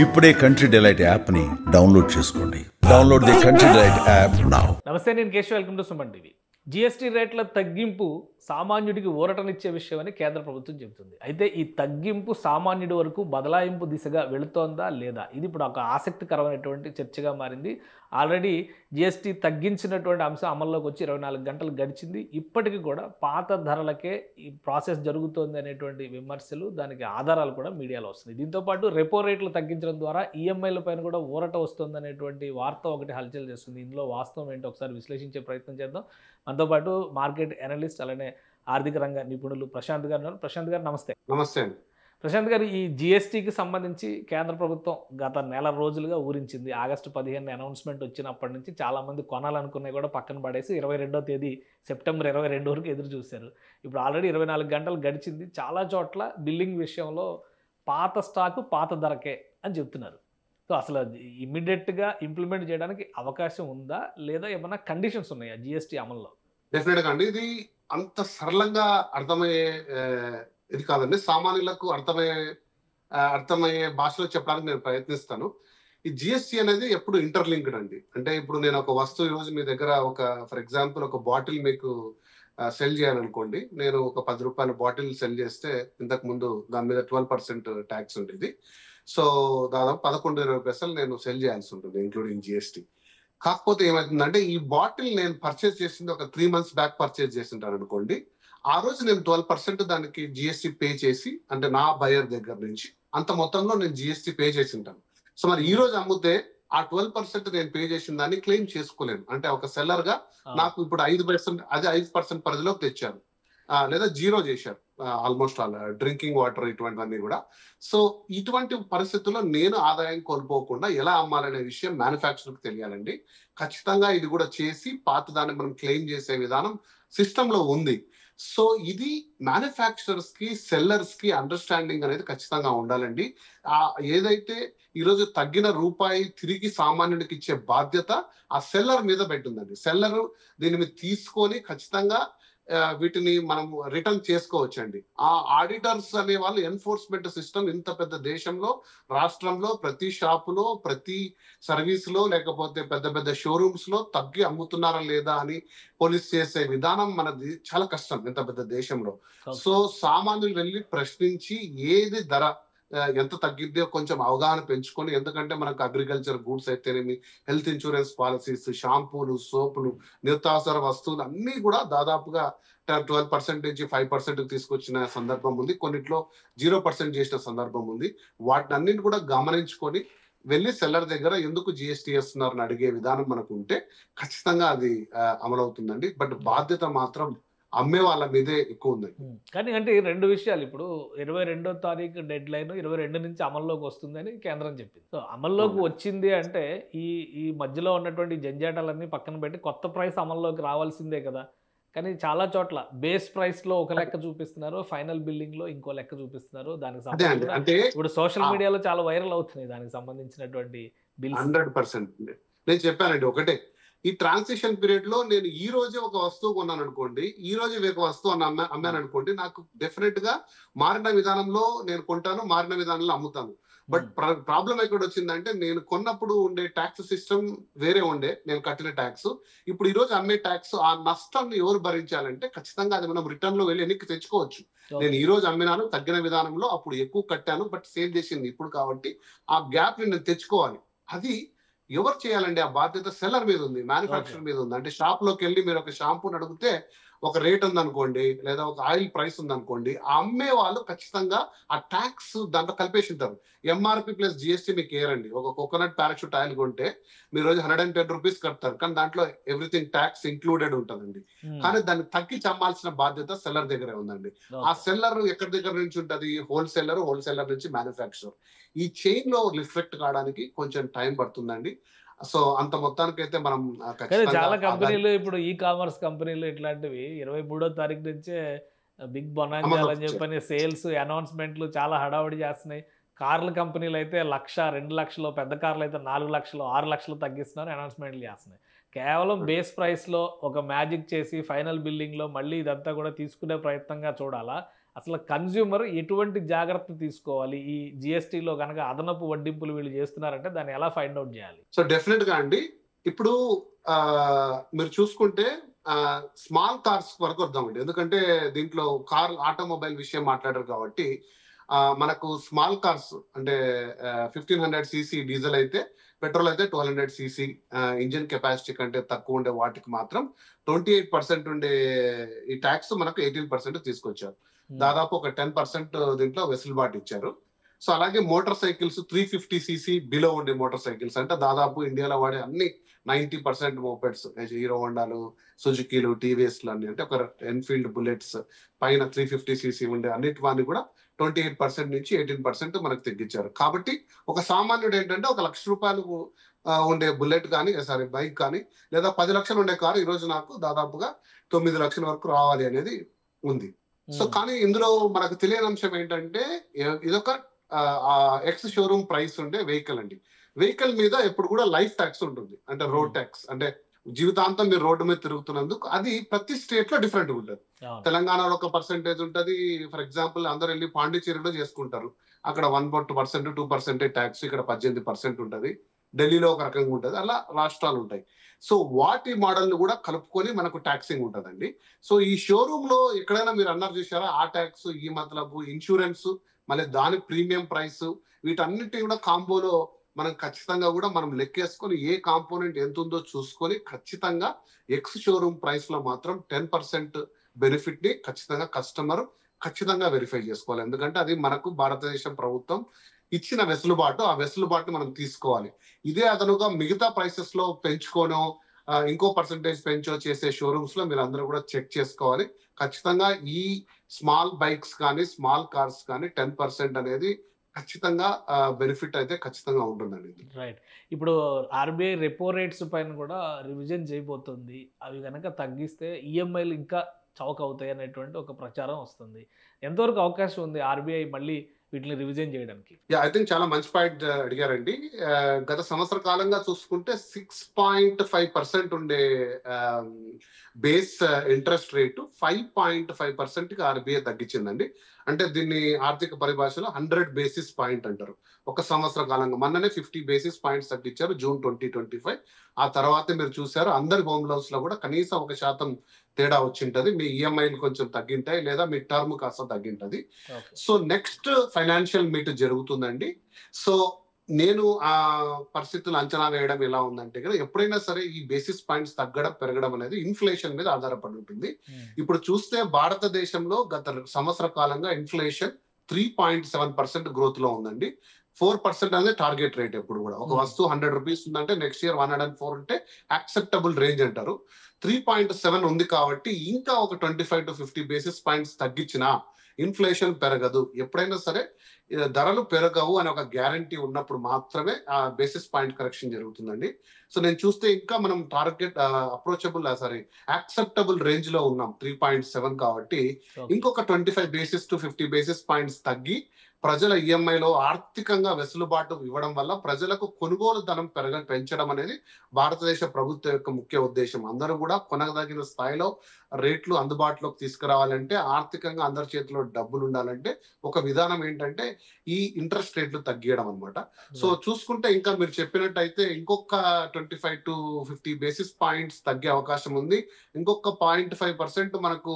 ఇప్పుడే country delight యాప్ని download చేసుకోండి. Download the country delight app now. నమస్తే, నేను Keshav. Welcome to Suman TV. GST రేట్ల తగ్గింపు సామాన్యుడికి ఊరటనిచ్చే విషయమని కేంద్ర ప్రభుత్వం చెబుతుంది. అయితే ఈ తగ్గింపు సామాన్యుడి వరకు బదలాయింపు దిశగా వెళుతోందా లేదా, ఇది ఇప్పుడు ఒక ఆసక్తికరమైనటువంటి చర్చగా మారింది. ఆల్రెడీ జీఎస్టీ తగ్గించినటువంటి అంశం అమల్లోకి వచ్చి 24 గంటలు గడిచింది. ఇప్పటికీ కూడా పాత ధరలకే ఈ ప్రాసెస్ జరుగుతోంది అనేటువంటి విమర్శలు, దానికి ఆధారాలు కూడా మీడియాలో వస్తున్నాయి. దీంతోపాటు రెపో రేట్లు తగ్గించడం ద్వారా ఈఎంఐల పైన కూడా ఊరట వస్తుంది అనేటువంటి వార్త ఒకటి హల్చల్ చేస్తుంది. ఇందులో వాస్తవం ఏంటో ఒకసారి విశ్లేషించే ప్రయత్నం చేద్దాం. మనతో పాటు మార్కెట్ అనలిస్ట్, అలానే ఆర్థిక రంగ నిపుణులు ప్రశాంత్ గారు ఉన్నారు. ప్రశాంత్ గారు నమస్తే. నమస్తే. ప్రశాంత్ గారు, ఈ జీఎస్టీకి సంబంధించి కేంద్ర ప్రభుత్వం గత నెల రోజులుగా ఊరించింది. ఆగస్టు 15 అనౌన్స్మెంట్ వచ్చినప్పటి నుంచి చాలామంది కొనాలనుకున్నాయి కూడా పక్కన పడేసి 22వ తేదీ సెప్టెంబర్ 22 వరకు ఎదురు చూశారు. ఇప్పుడు ఆల్రెడీ 24 గంటలు గడిచింది. చాలా చోట్ల బిల్లింగ్ విషయంలో పాత స్టాకు పాత ధరకే అని చెప్తున్నారు. సో అసలు ఇమ్మీడియట్గా ఇంప్లిమెంట్ చేయడానికి అవకాశం ఉందా, లేదా ఏమైనా కండిషన్స్ ఉన్నాయా జీఎస్టీ అమల్లో? డెఫినెట్గా అండి, ఇది అంత సరళంగా అర్థమయ్యే ఇది కాదండి. సామాన్యులకు అర్థమయ్యే భాషలో చెప్పడానికి నేను ప్రయత్నిస్తాను. ఈ జిఎస్టీ అనేది ఎప్పుడు ఇంటర్లింక్డ్ అండి. అంటే ఇప్పుడు నేను ఒక వస్తువు ఈరోజు మీ దగ్గర ఫర్ ఎగ్జాంపుల్ ఒక బాటిల్ మీకు సెల్ చేయాలనుకోండి. నేను ఒక 10 రూపాయల బాటిల్ సెల్ చేస్తే ఇంతకు ముందు దాని మీద 12% ట్యాక్స్ ఉండేది. సో దాదాపు 11-20 పైసలు నేను సెల్ చేయాల్సి ఉంటుంది, ఇంక్లూడింగ్ జిఎస్టీ. కాకపోతే ఏమవుతుందంటే, ఈ బాటిల్ నేను పర్చేస్ చేసింది ఒక 3 months బ్యాక్ పర్చేస్ చేసింటాను అనుకోండి. ఆ రోజు నేను 12% దానికి జిఎస్టీ పే చేసి, అంటే నా బయర్ దగ్గర నుంచి అంత మొత్తంలో నేను జిఎస్టీ పే చేసి ఉంటాను. సో మరి ఈ రోజు అమ్మితే ఆ 12% నేను పే చేసిన దాన్ని క్లెయిమ్ చేసుకోలేను. అంటే ఒక సెల్లర్ గా నాకు ఇప్పుడు 5%, అదే 5% పరిధిలోకి తెచ్చారు, లేదా జీరో చేశారు ఆల్మోస్ట్ ఆల్ డ్రింకింగ్ వాటర్ ఇటువంటివన్నీ కూడా. సో ఇటువంటి పరిస్థితుల్లో నేను ఆదాయం కోల్పోకుండా ఎలా అమ్మాలనే విషయం మ్యానుఫ్యాక్చరర్కి తెలియాలండి. ఖచ్చితంగా ఇది కూడా చేసి పాత దాన్ని మనం క్లెయిమ్ చేసే విధానం సిస్టమ్ లో ఉంది. సో ఇది మ్యానుఫ్యాక్చరర్స్ కి, సెల్లర్స్ కి అండర్స్టాండింగ్ అనేది ఖచ్చితంగా ఉండాలండి. ఏదైతే ఈరోజు తగ్గిన రూపాయి తిరిగి సామాన్యుడికి ఇచ్చే బాధ్యత ఆ సెల్లర్ మీద పెట్టిందండి. సెల్లర్ దీని మీద తీసుకొని ఖచ్చితంగా వీటిని మనం రిటర్న్ చేసుకోవచ్చండి. ఆ ఆడిటర్స్ అనే వాళ్ళు ఎన్ఫోర్స్మెంట్ సిస్టమ్ ఇంత పెద్ద దేశంలో, రాష్ట్రంలో ప్రతి షాపులో, ప్రతి సర్వీస్ లో, లేకపోతే పెద్ద పెద్ద షోరూమ్స్ లో తగ్గి అమ్ముతున్నారా లేదా అని పోలీస్ చేసే విధానం మనది చాలా కష్టం ఇంత పెద్ద దేశంలో. సో సామాన్యులు వెళ్ళి ప్రశ్నించి ఏది ధర ఎంత తగ్గిద్దో కొంచెం అవగాహన పెంచుకొని, ఎందుకంటే మనకు అగ్రికల్చర్ గూడ్స్ అయితేనేమి, హెల్త్ ఇన్సూరెన్స్ పాలసీస్, షాంపూలు, సోపులు, నిత్యావసర వస్తువులు అన్ని కూడా దాదాపుగా 12% నుంచి 5% తీసుకొచ్చిన సందర్భం ఉంది. కొన్నిట్లో 0% చేసిన సందర్భం ఉంది. వాటిని అన్నింటి కూడా గమనించుకొని వెళ్ళి సెల్లర్ దగ్గర ఎందుకు జిఎస్టీ వేస్తున్నారని అడిగే విధానం మనకు ఉంటే ఖచ్చితంగా అది అమలవుతుందండి. బట్ బాధ్యత మాత్రం అమ్మే వాళ్ళ మీదే ఎక్కువ ఉంది. కానీ అంటే 2 విషయాలు. ఇప్పుడు 22వ తారీఖు డెడ్ లైన్, 22 నుంచి అమల్లోకి వస్తుందని కేంద్రం చెప్పింది. సో అమల్లోకి వచ్చింది అంటే ఈ మధ్యలో ఉన్నటువంటి జంజాటాలన్నీ పక్కన పెట్టి కొత్త ప్రైస్ అమల్లోకి రావాల్సిందే కదా. కానీ చాలా చోట్ల బేస్ ప్రైస్ లో ఒక లెక్క చూపిస్తున్నారు, ఫైనల్ బిల్లింగ్ లో ఇంకో లెక్క చూపిస్తున్నారు. దానికి సంబంధించి ఇప్పుడు సోషల్ మీడియాలో చాలా వైరల్ అవుతున్నాయి దానికి సంబంధించినటువంటి బిల్స్. 100% నేను చెప్పానండి ఒకటే, ఈ ట్రాన్సిషన్ పీరియడ్ లో నేను ఈ రోజే ఒక వస్తువు కొన్నాను అనుకోండి, ఈ రోజే ఒక వస్తువు అమ్మాను అనుకోండి, నాకు డెఫినెట్ గా మారిన విధానంలో నేను కొంటాను, మారిన విధానంలో అమ్ముతాను. బట్ ప్రాబ్లం ఎక్కడ వచ్చిందంటే, నేను కొన్నప్పుడు ఉండే ట్యాక్స్ సిస్టమ్ వేరే ఉండే, నేను కట్టిన ట్యాక్స్. ఇప్పుడు ఈ రోజు అమ్మే ట్యాక్స్, ఆ నష్టాన్ని ఎవరు భరించాలంటే ఖచ్చితంగా అది మనం రిటర్న్ లో వెళ్ళి వెనక్కి తెచ్చుకోవచ్చు. నేను ఈ రోజు అమ్మినాను తగ్గిన విధానంలో, అప్పుడు ఎక్కువ కట్టాను, బట్ సేల్ చేసింది ఇప్పుడు కాబట్టి ఆ గ్యాప్ ని నేను తెచ్చుకోవాలి. అది ఎవరు చేయాలండి? ఆ బాధ్యత సెల్లర్ మీద ఉంది, మ్యానుఫ్యాక్చరర్ మీద ఉంది. అంటే షాప్ లోకి వెళ్ళి మీరు ఒక షాంపూని అడిగితే ఒక రేట్ ఉందనుకోండి, లేదా ఒక ఆయిల్ ప్రైస్ ఉందనుకోండి, ఆ అమ్మే వాళ్ళు ఖచ్చితంగా ఆ ట్యాక్స్ దాంట్లో కలిపేసి ఉంటారు. ఎంఆర్పి ప్లస్ జిఎస్టీ మీకు ఏరండి. ఒక కోకోనట్ పారాషూట్ ఆయిల్ కొంటే మీరు రోజు 110 రూపీస్ కడతారు, కానీ దాంట్లో ఎవ్రీథింగ్ ట్యాక్స్ ఇంక్లూడెడ్ ఉంటుందండి. కానీ దాన్ని తగ్గించి అమ్మాల్సిన బాధ్యత సెల్లర్ దగ్గరే ఉందండి. ఆ సెల్లర్ ఎక్కడి దగ్గర నుంచి ఉంటుంది? హోల్సేలర్ నుంచి మ్యానుఫ్యాక్చరర్. ఈ చైన్ లో రిఫ్లెక్ట్ కావడానికి కొంచెం టైం పడుతుందండి. సో అంత మొత్తానికి అయితే మనం చాలా కంపెనీలు, ఇప్పుడు ఈ కామర్స్ కంపెనీలు ఇట్లాంటివి 23వ తారీఖు నుంచే బిగ్ బొనాంజాలని చెప్పని సేల్స్ అనౌన్స్మెంట్లు చాలా హడావుడి చేస్తున్నాయి. కార్ల కంపెనీలు అయితే 1,00,000, 2,00,000, పెద్ద కార్లు అయితే 4,00,000, 6,00,000 తగ్గిస్తున్నారు, అనౌన్స్మెంట్లు చేస్తున్నాయి. కేవలం బేస్ ప్రైస్లో ఒక మ్యాజిక్ చేసి ఫైనల్ బిల్లింగ్లో మళ్ళీ ఇదంతా కూడా తీసుకునే ప్రయత్నంగా చూడాలా? అసలు కన్జ్యూమర్ ఎటువంటి జాగ్రత్త తీసుకోవాలి ఈ జిఎస్టీలో కనుక అదనపు వడ్డింపులు వీళ్ళు చేస్తున్నారంటే దాన్ని ఎలా ఫైండ్ అవుట్ చేయాలి? సో డెఫినెట్ గా అండి, ఇప్పుడు మీరు చూసుకుంటే స్మాల్ కార్స్ వరకు వద్దామండి. ఎందుకంటే దీంట్లో ఆటోమొబైల్ విషయం మాట్లాడారు కాబట్టి మనకు స్మాల్ కార్స్ అంటే 1500 cc డీజిల్ అయితే, పెట్రోల్ అయితే 1200 cc ఇంజిన్ కెపాసిటీ కంటే తక్కువ ఉండే వాటికి మాత్రం 28% ఉండే ఈ ట్యాక్స్ మనకు 18% తీసుకొచ్చారు. దాదాపు ఒక 10% దీంట్లో వెసులుబాటు ఇచ్చారు. సో అలాగే మోటార్ సైకిల్స్ 350 cc బిలో ఉండే మోటార్ సైకిల్స్ అంటే దాదాపు ఇండియాలో వాడే అన్ని 90% మోపెడ్స్, హీరో హోండాలు, సుజుకీలు, టీవీఎస్లు అన్ని, అంటే ఒక ఎన్ఫీల్డ్ బుల్లెట్స్ పైన 350 cc ఉండే అన్నిటి కూడా 28% నుంచి 18% మనకు తగ్గించారు. కాబట్టి ఒక సామాన్యుడు ఏంటంటే ఒక ₹1,00,000 ఉండే బుల్లెట్ కానీ బైక్ కానీ, లేదా 10 లక్షలు ఉండే కారు ఈ రోజు నాకు దాదాపుగా 9 లక్షల వరకు రావాలి అనేది ఉంది. సో కానీ ఇందులో మనకు తెలియని అంశం ఏంటంటే ఇదొక ఎక్స్ షోరూమ్ ప్రైస్ ఉండే వెహికల్ అండి. వెహికల్ మీద ఎప్పుడు కూడా లైఫ్ ట్యాక్స్ ఉంటుంది, అంటే రోడ్ ట్యాక్స్, అంటే జీవితాంతం మీరు రోడ్డు మీద తిరుగుతున్నందుకు. అది ప్రతి స్టేట్ లో డిఫరెంట్ ఉంటుంది. తెలంగాణలో ఒక పర్సెంటేజ్ ఉంటుంది. ఫర్ ఎగ్జాంపుల్ అందరూ వెళ్ళి పాండిచేరిలో చేసుకుంటారు, అక్కడ 1% 2% ట్యాక్స్, ఇక్కడ 18% ఉంటుంది. ఢిల్లీలో ఒక రకంగా ఉంటుంది. అలా రాష్ట్రాలు ఉంటాయి. సో వాటి మోడల్ కూడా కలుపుకొని మనకు ట్యాక్సింగ్ ఉంటుందండి. సో ఈ షోరూమ్ లో ఎక్కడైనా మీరు అన్నారు చూసారా, ఆ ట్యాక్స్, ఈ మతలబు ఇన్సూరెన్స్, మళ్ళీ దాని ప్రీమియం ప్రైస్, వీటన్నిటి కూడా కాంబోలో మనం ఖచ్చితంగా కూడా మనం లెక్కేసుకొని ఏ కాంపోనెంట్ ఎంత ఉందో చూసుకొని ఖచ్చితంగా ఎక్స్ షోరూమ్ ప్రైస్ లో మాత్రం 10% బెనిఫిట్ ని ఖచ్చితంగా కస్టమర్ ఖచ్చితంగా వెరిఫై చేసుకోవాలి. ఎందుకంటే అది మనకు భారతదేశం ప్రభుత్వం ఇచ్చిన వెసులుబాటు, ఆ వెసులుబాటుని మనం తీసుకోవాలి. ఇదే అదనుగా మిగతా ప్రైసెస్ లో పెంచుకోనో ఇంకో పర్సంటేజ్ పెంచో చేసే షోరూమ్స్ లో మీరు అందరూ కూడా చెక్ చేసుకోవాలి. ఖచ్చితంగా ఈ స్మాల్ బైక్స్ కానీ స్మాల్ కార్స్ కానీ 10% అనేది ఖచ్చితంగా బెనిఫిట్ అయితే ఖచ్చితంగా ఉంటుందండి. రైట్. ఇప్పుడు ఆర్బీఐ రెపో రేట్స్ పైన కూడా రివిజన్ చేయబోతుంది. అవి కనుక తగ్గిస్తే ఈఎంఐలు ఇంకా చౌక అవుతాయి అనేటువంటి ఒక ప్రచారం వస్తుంది. ఎంతవరకు అవకాశం ఉంది ఆర్బీఐ మళ్ళీ వీటిని రివిజన్ చేయడానికి? ఐ థింక్ చాలా మంచి పాయింట్ అడిగారండి. గత సంవత్సర కాలంగా చూసుకుంటే 6.5% ఉండే బేస్ ఇంట్రెస్ట్ రేటు 5.5% ఆర్బీఐ తగ్గించిందండి. అంటే దీన్ని ఆర్థిక పరిభాషలో 100 basis point అంటారు. ఒక సంవత్సర కాలంగా మొన్ననే 50 basis points తగ్గించారు జూన్ 2025. ఆ తర్వాత మీరు చూసారు అందరి హోమ్ లోన్స్ లో కూడా కనీసం 1% తేడా వచ్చింటది. మీ ఈఎంఐలు కొంచెం తగ్గింటాయి, లేదా మీ టర్మ్ కాస్త తగ్గింటది. సో నెక్స్ట్ ఫైనాన్షియల్ మీట్ జరుగుతుందండి. సో నేను ఆ పరిస్థితులు అంచనా వేయడం ఎలా ఉందంటే కదా, ఎప్పుడైనా సరే ఈ బేసిస్ పాయింట్స్ తగ్గడం పెరగడం అనేది ఇన్ఫ్లేషన్ మీద ఆధారపడి ఉంటుంది. ఇప్పుడు చూస్తే భారతదేశంలో గత సంవత్సర కాలంగా ఇన్ఫ్లేషన్ 3.7% గ్రోత్ లో ఉందండి. 4% అనేది టార్గెట్ రేట్. ఎప్పుడు కూడా ఒక వస్తువు 100 రూపీస్ ఉందంటే నెక్స్ట్ ఇయర్ 104 ఉంటే యాక్సెప్టబుల్ రేంజ్ అంటారు. 3.7 ఉంది కాబట్టి ఇంకా ఒక 25 to 50 basis points తగ్గించినా ఇన్ఫ్లేషన్ పెరగదు. ఎప్పుడైనా సరే ధరలు పెరగవు అనే ఒక గ్యారంటీ ఉన్నప్పుడు మాత్రమే ఆ బేసిస్ పాయింట్ కరెక్షన్ జరుగుతుందండి. సో నేను చూస్తే ఇంకా మనం టార్గెట్ యాక్సెప్టబుల్ రేంజ్ లో ఉన్నాం 3.7 కాబట్టి ఇంకొక 25 to 50 basis points తగ్గి ప్రజల ఈఎంఐలో ఆర్థికంగా వెసులుబాటు ఇవ్వడం వల్ల ప్రజలకు కొనుగోలు ధనం పెంచడం అనేది భారతదేశ ప్రభుత్వం యొక్క ముఖ్య ఉద్దేశం. అందరూ కూడా కొనదగిన స్థాయిలో రేట్లు అందుబాటులోకి తీసుకురావాలంటే, ఆర్థికంగా అందరి చేతిలో డబ్బులు ఉండాలంటే ఒక విధానం ఏంటంటే ఈ ఇంట్రెస్ట్ రేట్లు తగ్గియడం అనమాట. సో చూసుకుంటే ఇంకా మీరు చెప్పినట్టయితే ఇంకొక 25 to 50 basis points తగ్గే అవకాశం ఉంది. ఇంకొక 0.5% మనకు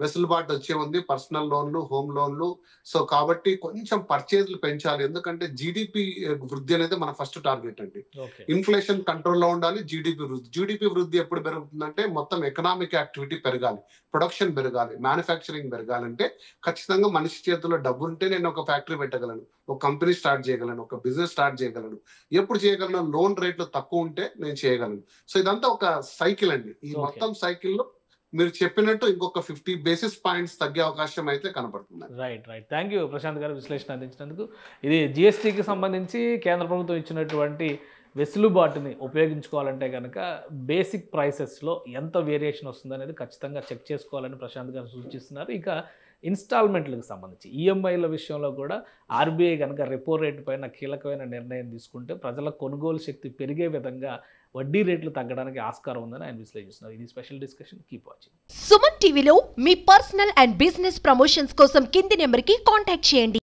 వెసులుబాటు వచ్చే ఉంది పర్సనల్ లోన్లు, హోమ్ లోన్లు. సో కాబట్టి కొంచెం పర్చేజ్లు పెంచాలి. ఎందుకంటే జీడిపి వృద్ధి అనేది మన ఫస్ట్ టార్గెట్ అండి. ఇన్ఫ్లేషన్ కంట్రోల్లో ఉండాలి. జీడిపి వృద్ధి ఎప్పుడు పెరుగుతుందంటే మొత్తం ఎకనామిక్ యాక్టివిటీ పెరగాలి, ప్రొడక్షన్ పెరగాలి, మ్యానుఫ్యాక్చరింగ్ పెరగాలంటే ఖచ్చితంగా మనిషి చేతిలో డబ్బు ఉంటే నేను ఒక ఫ్యాక్టరీ పెట్టగలను, ఒక కంపెనీ స్టార్ట్ చేయగలను, ఒక బిజినెస్ స్టార్ట్ చేయగలను. ఎప్పుడు చేయగలను? లోన్ రేట్లు తక్కువ ఉంటే నేను చేయగలను. సో ఇదంతా ఒక సైకిల్ అండి. ఈ మొత్తం సైకిల్లో మీరు చెప్పినట్టు ఇంకొక 50 basis points తగ్గే అవకాశం అయితే కనపడుతుంది. రైట్. థ్యాంక్ యూ ప్రశాంత్ గారు విశ్లేషణ అందించినందుకు. ఇది జిఎస్టీకి సంబంధించి కేంద్ర ప్రభుత్వం ఇచ్చినటువంటి వెసులుబాటుని ఉపయోగించుకోవాలంటే కనుక బేసిక్ ప్రైసెస్లో ఎంత వేరియేషన్ వస్తుందనేది ఖచ్చితంగా చెక్ చేసుకోవాలని ప్రశాంత్ గారు సూచిస్తున్నారు. ఇక ఇన్స్టాల్మెంట్లకు సంబంధించి ఈఎంఐల విషయంలో కూడా ఆర్బీఐ కనుక రెపో రేటు పైన కీలకమైన నిర్ణయం తీసుకుంటే ప్రజల కొనుగోలు శక్తి పెరిగే విధంగా వడ్డీ రేట్లు తగ్గడానికి ఆస్కారం ఉందని ఆయన విశ్లేషిస్తున్నారు. ఇది special discussion. Keep watching. Suman టీవీలో మీ పర్సనల్ అండ్ బిజినెస్ ప్రమోషన్స్ కోసం కింది నెంబర్కి కాంటాక్ట్ చేయండి.